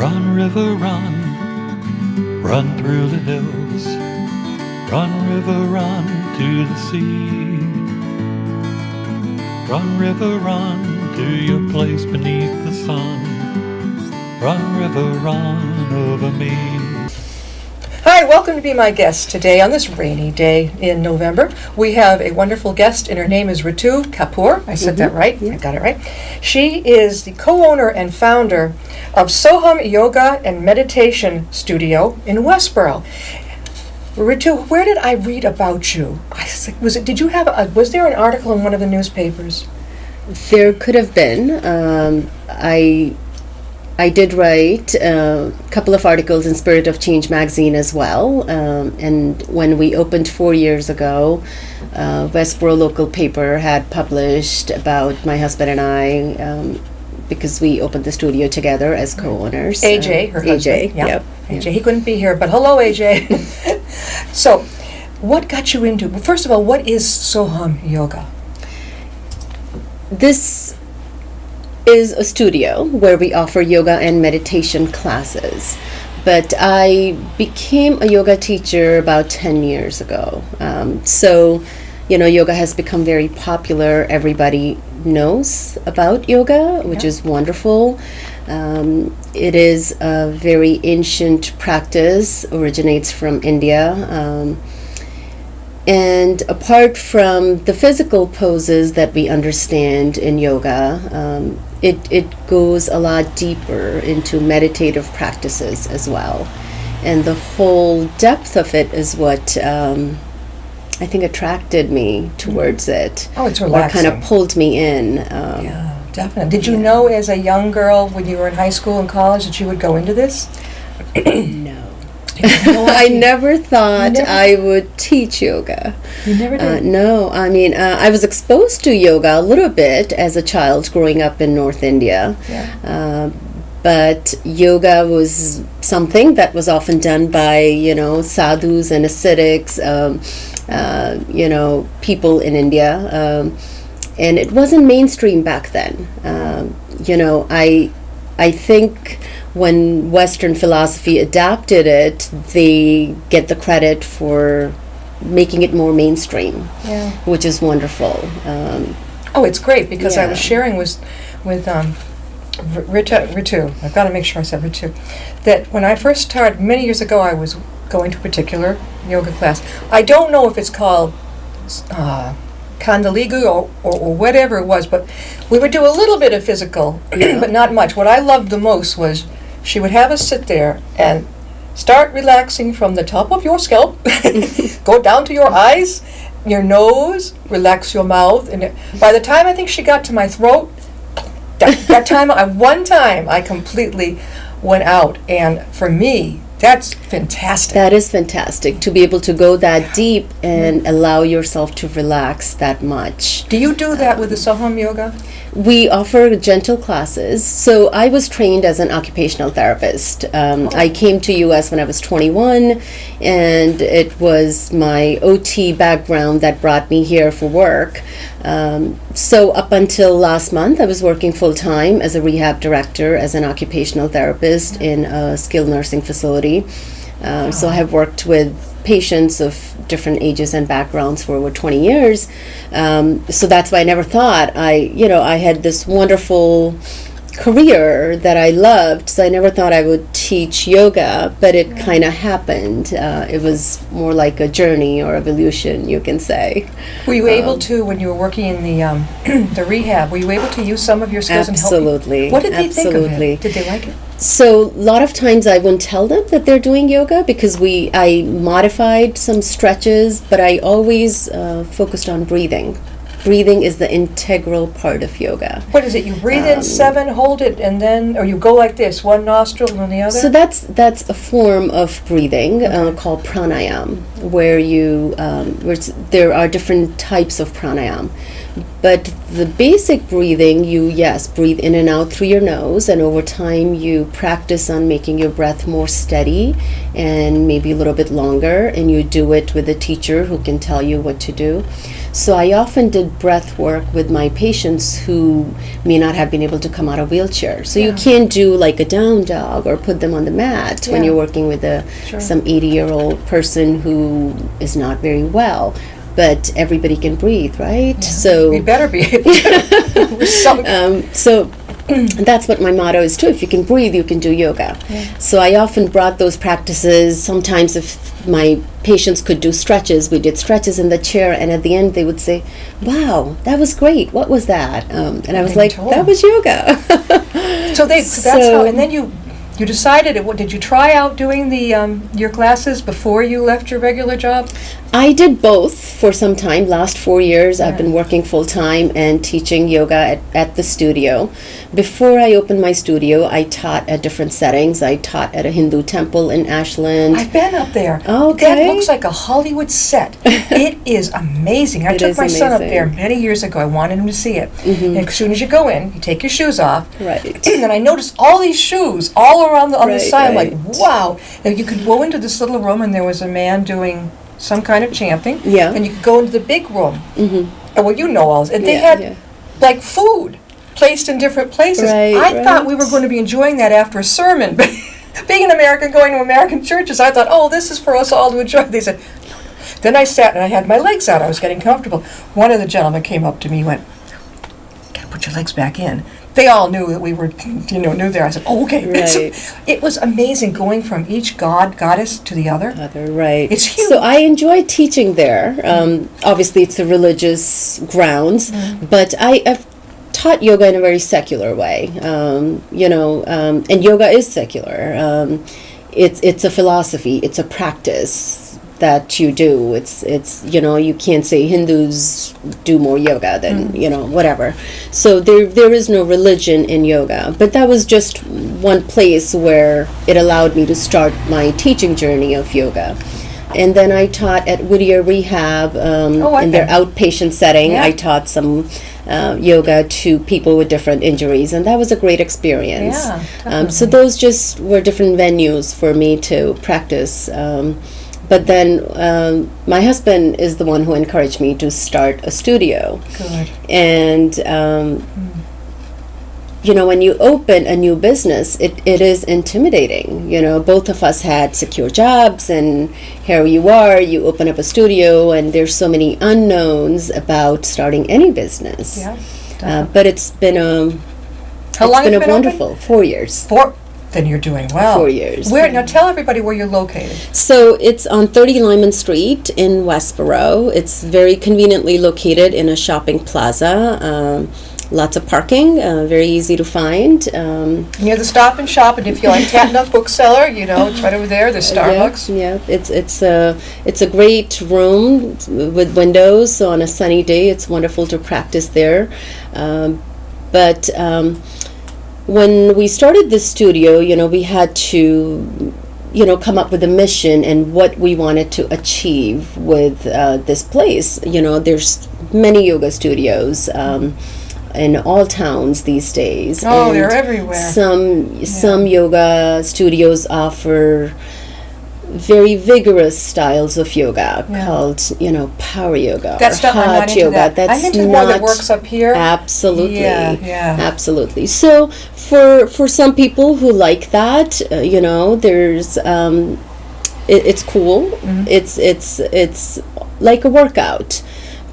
Run, river, run, run through the hills. Run, river, run to the sea. Run, river, run to your place beneath the sun. Run, river, run over me. Hi, welcome to be my guest today on this rainy day in November. We have a wonderful guest, and her name is Ritu Kapur. I said that right? Yeah. I got it right. She is the co-owner and founder of Soham Yoga and Meditation Studio in Westboro. Ritu, where did I read about you? Was there an article in one of the newspapers? There could have been. I did write a couple of articles in Spirit of Change magazine as well. And when we opened 4 years ago, Westboro local paper had published about my husband and I, because we opened the studio together as co-owners. AJ, her husband. AJ, yep. AJ, he couldn't be here, but hello, AJ. So, what got you into, well, first of all, what is Soham Yoga? This is a studio where we offer yoga and meditation classes. But I became a yoga teacher about 10 years ago. So, yoga has become very popular. Everybody knows about yoga, which is wonderful. It is a very ancient practice, originates from India. And apart from the physical poses that we understand in yoga, it goes a lot deeper into meditative practices as well. And the whole depth of it is what I think attracted me towards it. Oh, it's relaxing. Or kind of pulled me in. Yeah, definitely. Did you know as a young girl when you were in high school and college that you would go into this? No. I never thought I would teach yoga. You never did? No, I mean, I was exposed to yoga a little bit as a child growing up in North India. Yeah. But yoga was something that was often done by, sadhus and ascetics, people in India. And it wasn't mainstream back then. I think when Western philosophy adapted it, they get the credit for making it more mainstream, which is wonderful. It's great because I was sharing with Ritu, I've got to make sure I said Ritu, that when I first started, many years ago, I was going to a particular yoga class. I don't know if it's called Kundalini or whatever it was, but we would do a little bit of physical, but not much. What I loved the most was she would have us sit there and start relaxing from the top of your scalp, go down to your eyes, your nose, relax your mouth, and by the time I think she got to my throat, one time I completely went out, and for me, that's fantastic. That is fantastic, to be able to go that deep and allow yourself to relax that much. Do you do that with the Soham Yoga? We offer gentle classes. So I was trained as an occupational therapist. I came to U.S. when I was 21, and it was my OT background that brought me here for work. So up until last month, I was working full-time as a rehab director, as an occupational therapist in a skilled nursing facility. So I have worked with patients of different ages and backgrounds for over 20 years. So that's why I never thought I had this wonderful career that I loved. So I never thought I would teach yoga, but it kind of happened. It was more like a journey or evolution, you can say. Were you able to, when you were working in the the rehab, were you able to use some of your skills and help people? Absolutely. What did they think of it? Did they like it? So a lot of times I wouldn't tell them that they're doing yoga because I modified some stretches, but I always focused on breathing. Breathing is the integral part of yoga. What is it? You breathe in 7, hold it, and then, or you go like this, one nostril and then the other? So that's a form of breathing called pranayam, where there are different types of pranayam. But the basic breathing, you, yes, breathe in and out through your nose, and over time you practice on making your breath more steady and maybe a little bit longer, and you do it with a teacher who can tell you what to do. So I often did breath work with my patients who may not have been able to come out of wheelchair. So you can't do like a down dog or put them on the mat when you're working with some 80-year-old person who is not very well. But everybody can breathe, right? Yeah. So We better be able to. so that's what my motto is too. If you can breathe, you can do yoga. Yeah. So I often brought those practices. Sometimes if my patients could do stretches, we did stretches in the chair, and at the end they would say, "Wow, that was great. What was that?" And I was like, "That was yoga." So that's how. And then you decided. Did you try out doing the your classes before you left your regular job? I did both for some time. Last 4 years, I've been working full time and teaching yoga at the studio. Before I opened my studio, I taught at different settings. I taught at a Hindu temple in Ashland. I've been up there. Okay. That looks like a Hollywood set. It is amazing. I took my son up there many years ago. I wanted him to see it. And as soon as you go in, you take your shoes off. Right. And then I noticed all these shoes all around on the side. I'm like, wow. And you could go into this little room, and there was a man doing some kind of chanting. Yeah. And you could go into the big room. Mm-hmm. Well, you know all this. And they had like food placed in different places. I thought we were going to be enjoying that after a sermon. Being an American, going to American churches, I thought, oh, this is for us all to enjoy. They said, then I sat and I had my legs out. I was getting comfortable. One of the gentlemen came up to me and went, "Gotta put your legs back in." They all knew that we were, knew there. I said, "Oh, okay." Right. It was amazing going from each goddess to the other. Right. It's huge. So I enjoy teaching there. Obviously, it's the religious grounds, but I've taught yoga in a very secular way. And yoga is secular. It's a philosophy. It's a practice that you do. It's you can't say Hindus do more yoga than whatever. So there is no religion in yoga, but that was just one place where it allowed me to start my teaching journey of yoga. And then I taught at Whittier Rehab in their outpatient setting. Yeah. I taught some yoga to people with different injuries, and that was a great experience. Yeah, so those just were different venues for me to practice. But then my husband is the one who encouraged me to start a studio. Good. And, when you open a new business, it is intimidating. Both of us had secure jobs, and here you are, you open up a studio, and there's so many unknowns about starting any business. Yeah. But it's been How long has it been wonderful open? 4 years. Then you're doing well. 4 years. Now tell everybody where you're located. So it's on 30 Lyman Street in Westboro. It's very conveniently located in a shopping plaza. Lots of parking, very easy to find. Near the Stop and Shop, and if you like Tatnuck Bookseller, it's right over there. There's Starbucks. Yeah. It's a great room with windows. So on a sunny day, it's wonderful to practice there. But when we started this studio, we had to, come up with a mission and what we wanted to achieve with this place. There's many yoga studios in all towns these days. Oh, they're everywhere. Some yoga studios offer very vigorous styles of yoga called, power yoga That's or not, I'm not hot into yoga. that. That's I'm into more that works up here. Absolutely. Yeah. Absolutely. So for some people who like that, there's it's cool. It's like a workout.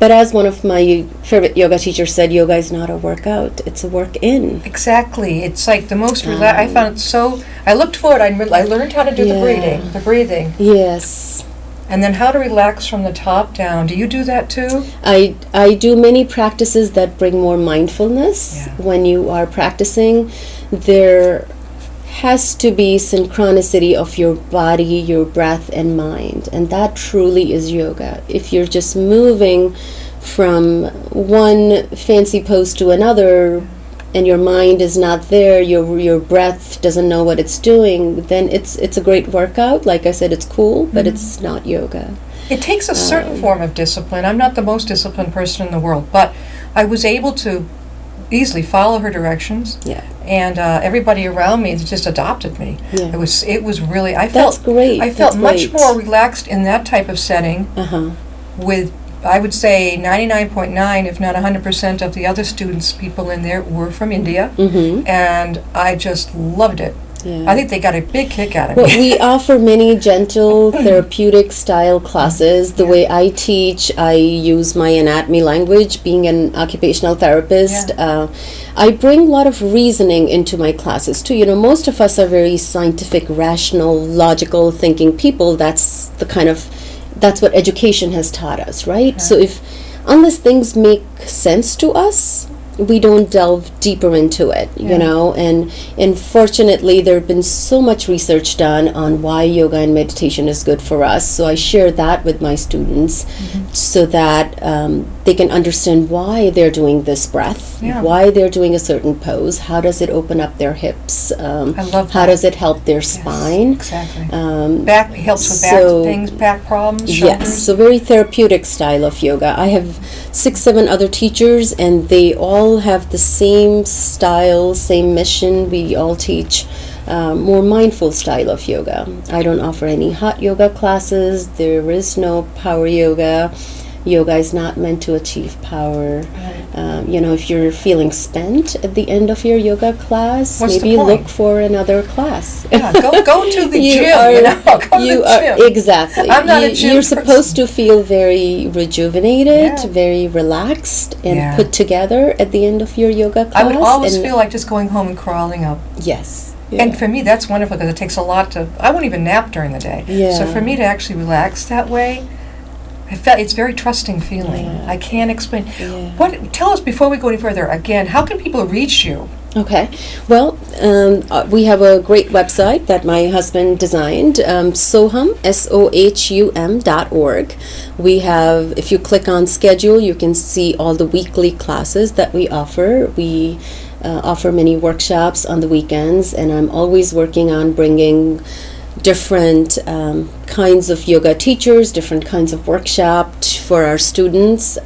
But as one of my favorite yoga teachers said, yoga is not a workout, it's a work-in. Exactly. It's like the most I found it so, I looked for it, I learned how to do the breathing. Yes. And then how to relax from the top down. Do you do that too? I do many practices that bring more mindfulness. When you are practicing. There has to be synchronicity of your body, your breath, and mind. And that truly is yoga. If you're just moving from one fancy pose to another and your mind is not there, your breath doesn't know what it's doing, then it's a great workout. Like I said, it's cool, but it's not yoga. It takes a certain form of discipline. I'm not the most disciplined person in the world, but I was able to easily follow her directions. Yeah. And everybody around me just adopted me. Yeah. It was really, I That's felt great. I felt That's much great. more relaxed in that type of setting with, I would say, 99.9, if not 100% of the other students, people in there were from India, and I just loved it. Yeah. I think they got a big kick out of Well, me. we offer many gentle therapeutic style classes. The way I teach, I use my anatomy language, being an occupational therapist. I bring a lot of reasoning into my classes too. You know, most of us are very scientific, rational, logical thinking people. That's what education has taught us, right? So unless things make sense to us, we don't delve deeper into it, you know, and fortunately there have been so much research done on why yoga and meditation is good for us. So I share that with my students so that they can understand why they're doing this breath, why they're doing a certain pose, how does it open up their hips, I love how that. does it help their spine. Exactly. Back helps with back things, back problems, shoulders. Yes, so very therapeutic style of yoga. I have 6-7 other teachers, and they all have the same style, same mission. We all teach more mindful style of yoga. I don't offer any hot yoga classes. There is no power yoga. Yoga is not meant to achieve power. You know, if you're feeling spent at the end of your yoga class, What's the maybe point? look for another class. Go to the You gym, are- you know, go to you the are gym. exactly. I'm not a gym You're person. supposed to feel very rejuvenated, Yeah. very relaxed, and Yeah. put together at the end of your yoga class. I would always and feel like just going home and crawling up. yes. And for me, that's wonderful because it takes a lot to, I won't even nap during the day. Yeah. So for me to actually relax that way, I felt it's very trusting feeling. Yeah. I can't explain. Yeah. Tell us before we go any further, again, how can people reach you? Okay. Well, we have a great website that my husband designed, Sohum, SOHUM.org. We have, if you click on schedule, you can see all the weekly classes that we offer. We offer many workshops on the weekends, and I'm always working on bringing different kinds of yoga teachers, different kinds of workshops for our students.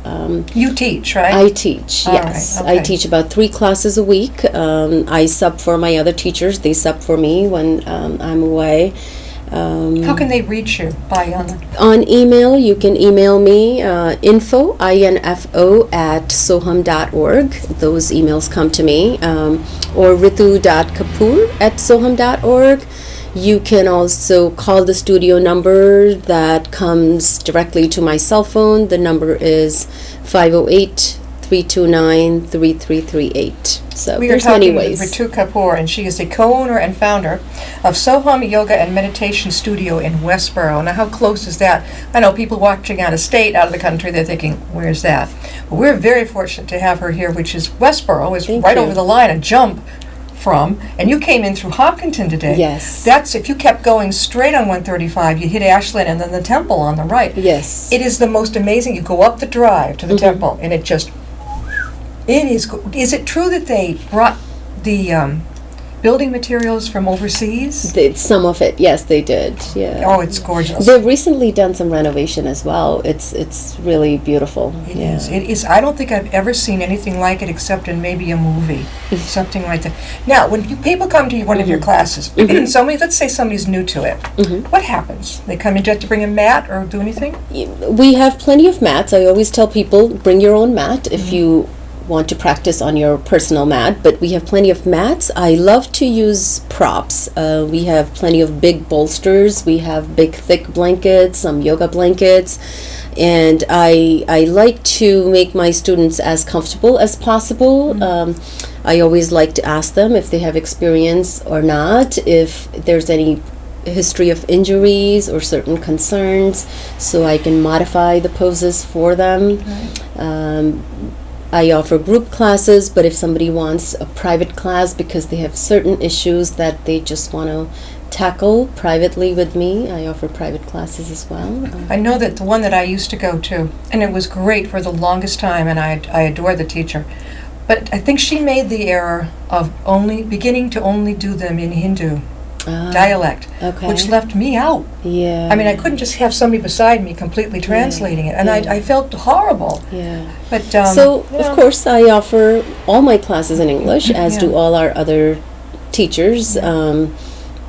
You teach, right? I teach, All yes. right, I okay. teach about 3 classes a week. I sub for my other teachers. They sub for me when I'm away. How can they reach you? On email, you can email me, info at sohum.org. Those emails come to me. Or ritu.kapur at sohum.org. You can also call the studio number that comes directly to my cell phone. The number is 508-329-3338. So We are there's many talking with ways. Ritu Kapur, and she is the co-owner and founder of Soham Yoga and Meditation Studio in Westboro. Now, how close is that? I know people watching out of state, out of the country, they're thinking, where's that? But we're very fortunate to have her here, which is Westboro, is Thank right you. over the line, a jump from, and you came in through Hopkinton today. Yes. That's, if you kept going straight on 135, you hit Ashland and then the temple on the right. Yes. It is the most amazing. You go up the drive to the temple, and it just, it is, is it true that they brought the building materials from overseas? Some of it, yes, they did. Yeah. Oh, it's gorgeous. They've recently done some renovation as well. It's really beautiful. It is. It is. I don't think I've ever seen anything like it except in maybe a movie, something like that. Now, when people come to one of your classes, let's say somebody's new to it, what happens? They come in, do you have to bring a mat or do anything? We have plenty of mats. I always tell people, bring your own mat if you want to practice on your personal mat, but we have plenty of mats. I love to use props. We have plenty of big bolsters. We have big thick blankets, some yoga blankets, and I like to make my students as comfortable as possible. I always like to ask them if they have experience or not, if there's any history of injuries or certain concerns, so I can modify the poses for them. I offer group classes, but if somebody wants a private class because they have certain issues that they just want to tackle privately with me, I offer private classes as well. I know that the one that I used to go to, and it was great for the longest time, and I adore the teacher, but I think she made the error of beginning to only do them in Hindu. dialect, Okay. which left me out. Yeah. I mean, I couldn't just have somebody beside me completely translating it, and I felt horrible. Yeah. But So, you know, of course, I offer all my classes in English, as do all our other teachers.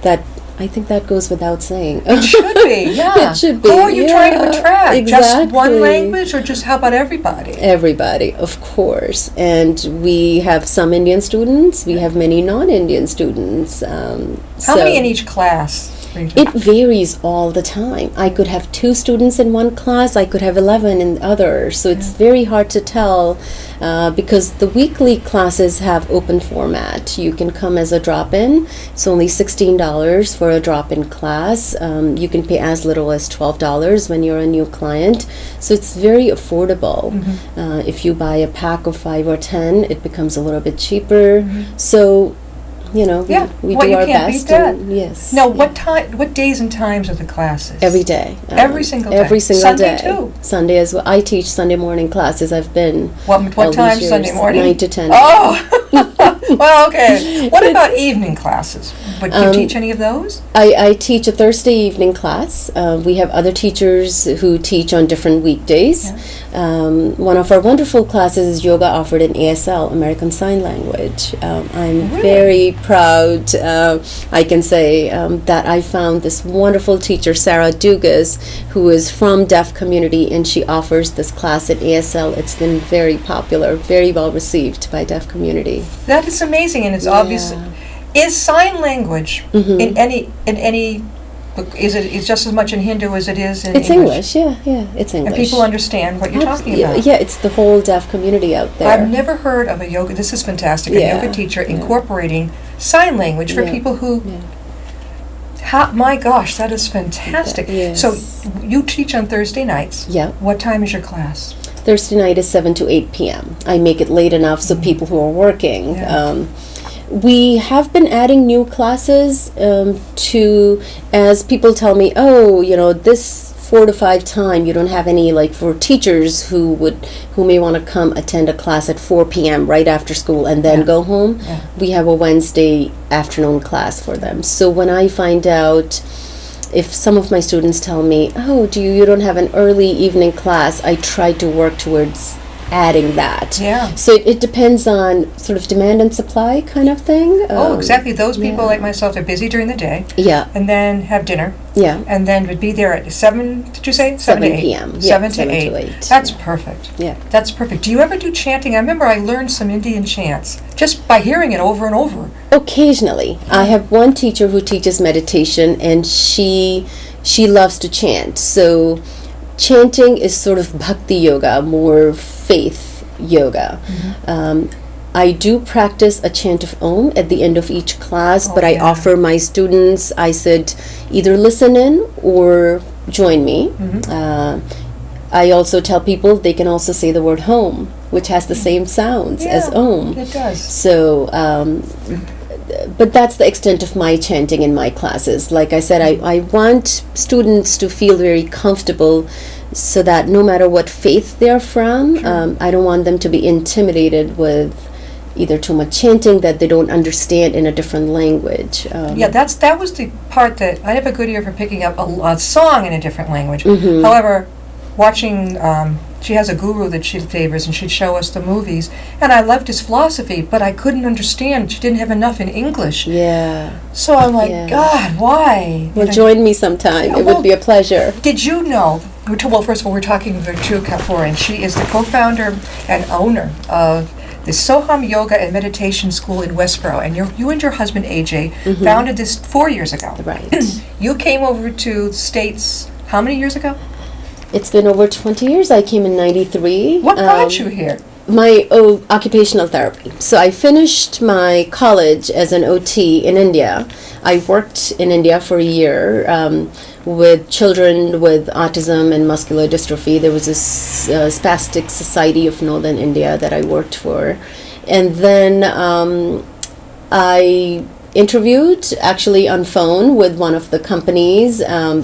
That I think that goes without saying. it should be. Yeah, It should be. Who are you trying to attract? Just one Exactly. language, or just how about everybody? Everybody, of course. And we have some Indian students. We have many non-Indian students. How many in each class? It varies all the time. I could have 2 students in one class. I could have 11 in the other. So it's very hard to tell because the weekly classes have open format. You can come as a drop-in. It's only $16 for a drop-in class. You can pay as little as $12 when you're a new client. So it's very affordable. If you buy a pack of 5 or 10, it becomes a little bit cheaper. So we well, do you our can't best. beat that. Yes. Now, yeah. what days and times are the classes? Every day. Every single day? Every single Sunday day. too? Sunday as well. I teach Sunday morning classes. I've been What all time these Sunday years, morning? 9 to 10. Oh, well, okay. What about evening classes? But do you teach any of those? I teach a Thursday evening class. We have other teachers who teach on different weekdays. One of our wonderful classes is yoga offered in ASL, American Sign Language. I'm very proud, I can say, that I found this wonderful teacher, Sarah Dugas, who is from deaf community, and she offers this class in ASL. It's been very popular, very well received by deaf community. That is amazing, and it's obvious. Is sign language in any is it just as much in Hindu as it is in It's English, yeah, it's and English. people understand what you're talking about. Yeah, it's the whole deaf community out there. I've never heard of a yoga. This is fantastic. A yoga teacher incorporating sign language for people who. My gosh, that is fantastic. Yes. So you teach on Thursday nights. Yeah. What time is your class? Thursday night is 7 to 8 p.m. I make it late enough so people who are working. Yeah. We have been adding new classes as people tell me, this 4 to 5 time, you don't have any, like, for teachers who may want to come attend a class at 4 p.m. right after school and then go home. Yeah. We have a Wednesday afternoon class for them. So when I find out, if some of my students tell me, you don't have an early evening class, I try to work towards adding that. Yeah. So it depends on sort of demand and supply kind of thing. Exactly. Those people like myself are busy during the day. Yeah. And then have dinner. Yeah. And then would be there at 7, did you say? 7 to 8. p.m. Yeah, 7 to 7 8. to 8. That's perfect. Yeah. That's perfect. Do you ever do chanting? I remember I learned some Indian chants just by hearing it over and over. Occasionally. I have one teacher who teaches meditation, and she loves to chant. So chanting is sort of bhakti yoga, more faith yoga. I do practice a chant of Om at the end of each class, but I offer my students, I said, either listen in or join me. I also tell people they can also say the word home, which has the same sounds as Om. It does. So, but that's the extent of my chanting in my classes. Like I said, I want students to feel very comfortable so that no matter what faith they're from, I don't want them to be intimidated with either too much chanting that they don't understand in a different language. That was the part that I have a good ear for picking up a song in a different language. However, watching, she has a guru that she favors, and she'd show us the movies, and I loved his philosophy, but I couldn't understand. She didn't have enough in English. Yeah. So I'm like, God, why? Well, join me sometime. It would be a pleasure. Did you know, well, first of all, we're talking with Ritu Kapur, and she is the co-founder and owner of the Soham Yoga and Meditation School in Westboro, and you and your husband, AJ, founded this 4 years ago. Right. You came over to the States how many years ago? It's been over 20 years. I came in 93. What brought you here? My occupational therapy. So I finished my college as an OT in India. I worked in India for a year with children with autism and muscular dystrophy. There was this spastic society of Northern India that I worked for. And then I interviewed actually on phone with one of the companies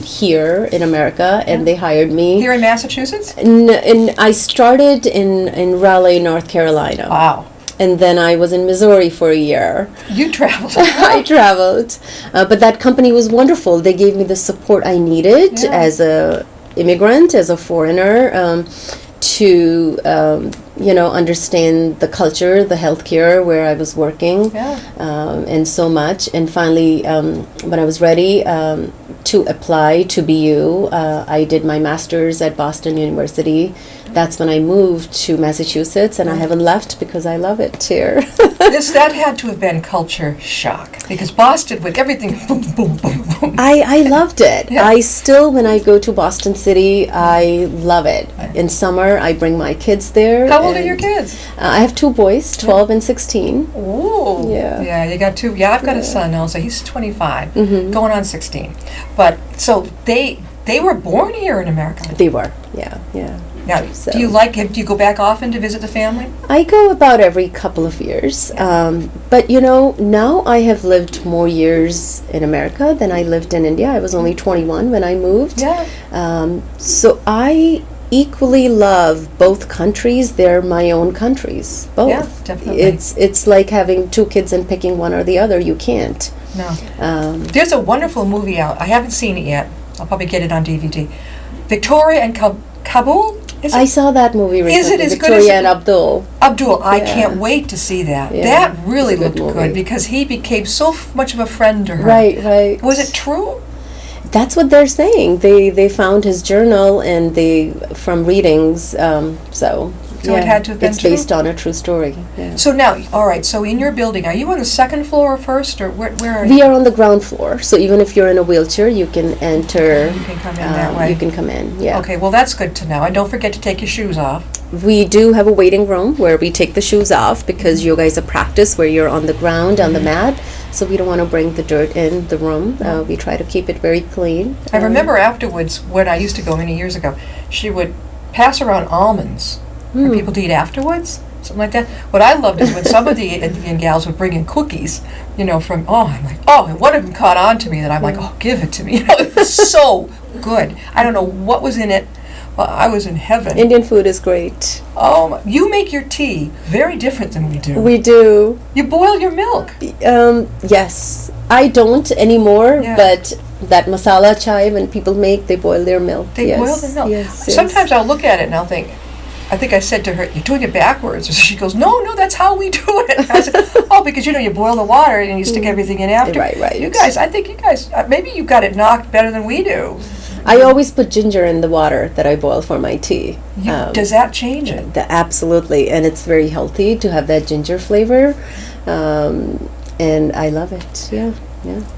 here in America, and they hired me. Here in Massachusetts? I started in Raleigh, North Carolina. Wow. And then I was in Missouri for a year. You traveled. I traveled, but that company was wonderful. They gave me the support I needed as a immigrant, as a foreigner, to understand the culture, the healthcare where I was working, and so much. And finally, when I was ready to apply to BU, I did my master's at Boston University. That's when I moved to Massachusetts, and I haven't left because I love it here. That had to have been culture shock, because Boston, with everything, boom, boom, boom, boom. I loved it. Yeah. I still, when I go to Boston City, I love it. In summer, I bring my kids there. How old are your kids? I have 2 boys, 12 and 16. Ooh. Yeah. Yeah, you got 2. Yeah, I've got a son also. He's 25, going on 16. But, so they were born here in America. They were, yeah. Now, So- do you go back often to visit the family? I go about every couple of years. But, now I have lived more years in America than I lived in India. I was only 21 when I moved. Yeah. So I equally love both countries. They're my own countries, both. Yeah, definitely. It's like having 2 kids and picking one or the other. You can't. No. There's a wonderful movie out. I haven't seen it yet. I'll probably get it on DVD. Victoria and Kabul? Is I it? saw that movie recently. Is it as good Victoria as and Abdul. Abdul, I Yeah. can't wait to see that. Yeah, That really it's a looked good good movie. because he became so much of a friend to her. Right. Was it true? That's what they're saying. They found his journal and from readings. So it had to have been it's true? based on a true story. Yeah. So now, all right, so in your building, are you on the second floor or first, or where are you? We are on the ground floor, so even if you're in a wheelchair, you can enter. You can come in that way. You can come in. Yeah. Okay, well, that's good to know. And don't forget to take your shoes off. We do have a waiting room where we take the shoes off because yoga is a practice where you're on the ground on the mat. So we don't want to bring the dirt in the room. We try to keep it very clean. I remember afterwards, when I used to go many years ago, she would pass around almonds for people to eat afterwards, something like that. What I loved is when some of the Indian gals would bring in cookies, I'm like, and one of them caught on to me that I'm like, give it to me. It was so good. I don't know what was in it. Well, I was in heaven. Indian food is great. Oh, you make your tea very different than we do. We do. You boil your milk. Yes. I don't anymore, Yeah. but that masala chai when people make, they boil their milk. They yes. boil the milk. Yes, Sometimes I'll look at it and I'll think, I think I said to her, "You're doing it backwards." She goes, "No, that's how we do it." I said, "Oh, because you boil the water and you stick everything in after." Right. I think you guys, maybe you got it knocked better than we do. I always put ginger in the water that I boil for my tea. Does that change it? Absolutely, and it's very healthy to have that ginger flavor, and I love it. Yeah.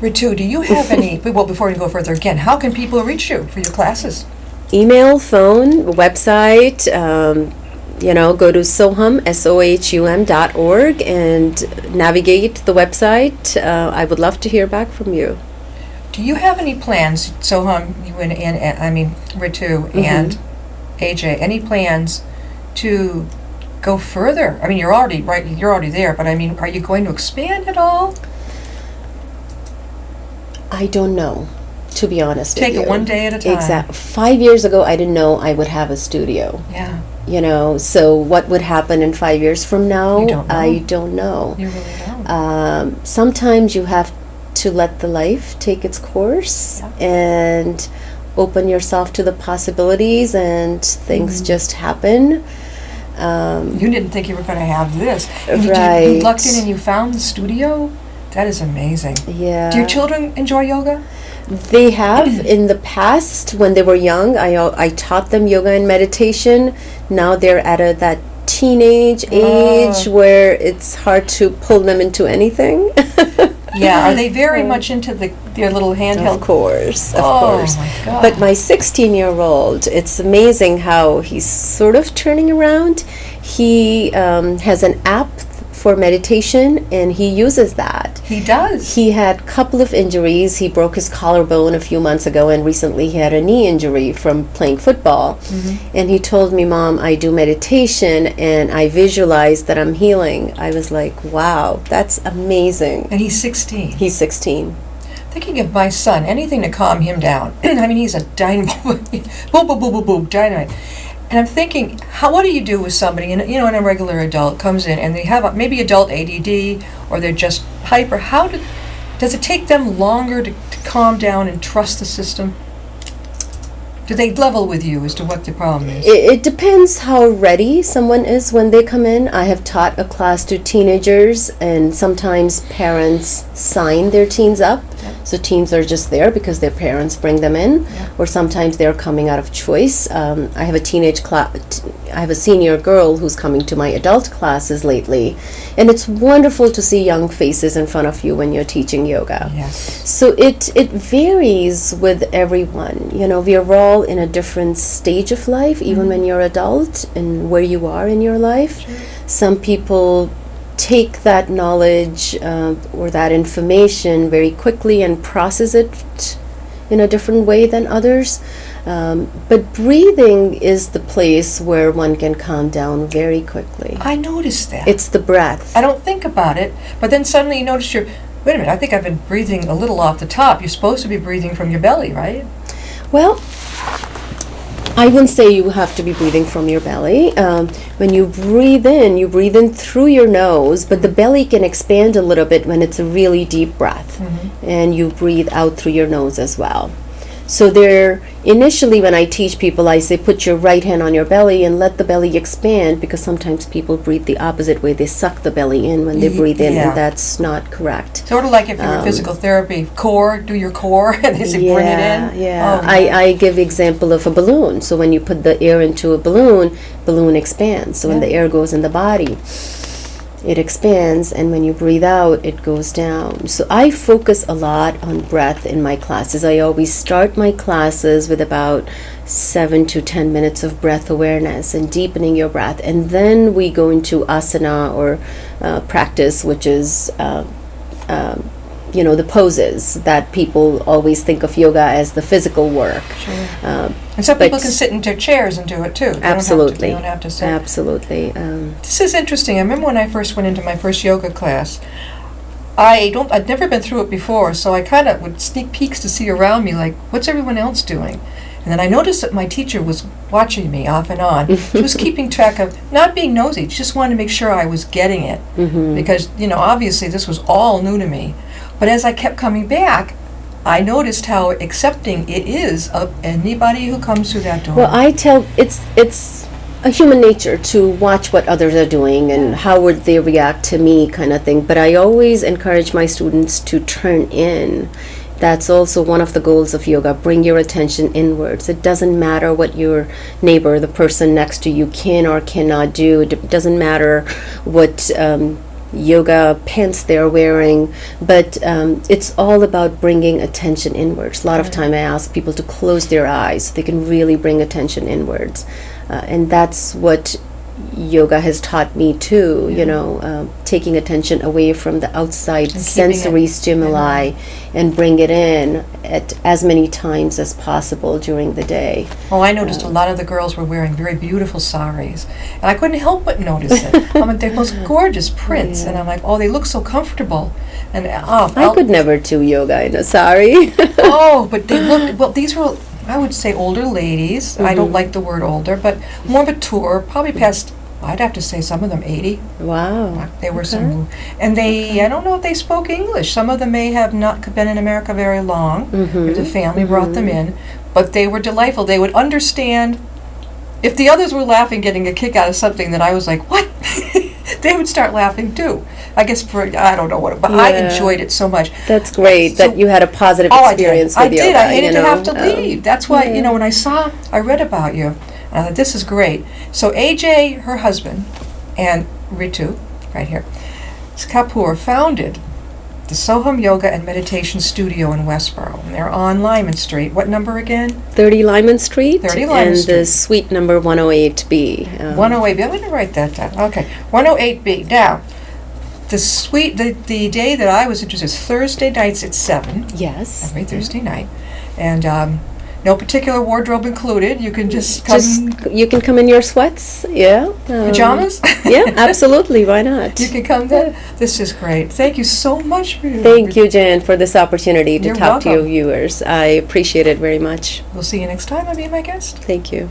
Ritu, do you have any? Well, before we go further, again, how can people reach you for your classes? Email, phone, website. Go to sohum, sohum.org, and navigate the website. I would love to hear back from you. Do you have any plans, Soham, you and Ritu and AJ, any plans to go further? I mean, you're already there, but I mean, are you going to expand at all? I don't know, to be honest with you. Take it one day at a time. Exactly. 5 years ago, I didn't know I would have a studio. Yeah. So what would happen in 5 years from now? You don't know. I don't know. You really don't. Sometimes you have to let the life take its course and open yourself to the possibilities, and things just happen. You didn't think you were going to have this. Right. You lucked in and you found the studio? That is amazing. Yeah. Do your children enjoy yoga? They have in the past when they were young. I taught them yoga and meditation. Now they're at that teenage age where it's hard to pull them into anything. Yeah. Are they very much into their little handheld? Of course. My God. But my 16-year-old, it's amazing how he's sort of turning around. He has an app for meditation, and he uses that. He does. He had a couple of injuries. He broke his collarbone a few months ago, and recently he had a knee injury from playing football. And he told me, "Mom, I do meditation, and I visualize that I'm healing." I was like, wow, that's amazing. And he's 16. He's 16. Thinking of my son, anything to calm him down. I mean, he's a dynamo. Boom, boom, boom, boom, boom, dynamite. And I'm thinking, what do you do with somebody, and you know, and a regular adult comes in and they have maybe adult ADD, or they're just hyper. Does it take them longer to calm down and trust the system? Do they level with you as to what the problem is? It depends how ready someone is when they come in. I have taught a class to teenagers, and sometimes parents sign their teens up. Yeah. So teens are just there because their parents bring them in, Yeah. or sometimes they're coming out of choice. I have a teenage class. I have a senior girl who's coming to my adult classes lately, and it's wonderful to see young faces in front of you when you're teaching yoga. Yes. So it varies with everyone. You know, we are all in a different stage of life, even when you're adult and where you are in your life. Sure. Some people take that knowledge or that information very quickly and process it in a different way than others. But breathing is the place where one can calm down very quickly. I noticed that. It's the breath. I don't think about it, but then suddenly you notice wait a minute, I think I've been breathing a little off the top. You're supposed to be breathing from your belly, right? Well, I wouldn't say you have to be breathing from your belly. When you breathe in through your nose, but the belly can expand a little bit when it's a really deep breath. And you breathe out through your nose as well. So initially when I teach people, I say put your right hand on your belly and let the belly expand, because sometimes people breathe the opposite way. They suck the belly in when they breathe in, Yeah. and that's not correct. Sort of like if you were physical therapy, do your core, and they say bring it in. Yeah. Oh, I give example of a balloon. So when you put the air into a balloon expands. So when the air goes in the body, it expands, and when you breathe out, it goes down. So I focus a lot on breath in my classes. I always start my classes with about 7 to 10 minutes of breath awareness and deepening your breath. And then we go into asana, or practice, which is the poses that people always think of yoga as the physical work. Sure. And some people but- can sit in their chairs and do it too. They Absolutely. don't have to sit. Absolutely. This is interesting. I remember when I first went into my first yoga class, I'd never been through it before, so I kind of would sneak peeks to see around me, like, what's everyone else doing? And then I noticed that my teacher was watching me off and on. She was keeping track of, not being nosy, she just wanted to make sure I was getting it. Because, obviously this was all new to me. But as I kept coming back, I noticed how accepting it is of anybody who comes through that door. Well, I tell it's a human nature to watch what others are doing and how would they react to me, kind of thing. But I always encourage my students to turn in. That's also one of the goals of yoga. Bring your attention inwards. It doesn't matter what your neighbor, the person next to you, can or cannot do. It doesn't matter what yoga pants they're wearing, but it's all about bringing attention inwards. A lot of time I ask people to close their eyes so they can really bring attention inwards, and that's what yoga has taught me too. Taking attention away from the outside And sensory keeping it stimuli and bring it in at as many times as possible during the day. Oh, I noticed a lot of the girls were wearing very beautiful saris, and I couldn't help but notice it. I mean, they're most gorgeous prints, and I'm like, oh, they look so comfortable. And I could never do yoga in a sari. Oh, but they looked, well, these were, I would say, older ladies. I don't like the word older, but more mature, probably past, I'd have to say some of them 80. Wow. They were some, and I don't know if they spoke English. Some of them may have not been in America very long. The family brought them in, but they were delightful. They would understand. If the others were laughing, getting a kick out of something that I was like, what? They would start laughing too. I guess I don't know what, but I enjoyed it so much. That's great So- that you had a positive Oh, experience I with did. yoga. I hated to have to um, leave. That's why, when I read about you, I thought, this is great. So AJ, her husband, and Ritu, right here, Kapur, founded the Soham Yoga and Meditation Studio in Westboro. And they're on Lyman Street. What number again? 30 Lyman Street. 30 Lyman and Street. the suite number 108B. 108B. I'm going to write that down. Okay, 108B. Now, the day that I was interested is Thursday nights at 7. Yes. Every Thursday night. And no particular wardrobe included. You can just come. You can come in your sweats. Yeah. Pajamas? Yeah, absolutely. Why not? You can come then. This is great. Thank you so much for Thank you, Jen, for this opportunity to You're talk to your welcome. viewers. I appreciate it very much. We'll see you next time. I'll be my guest. Thank you.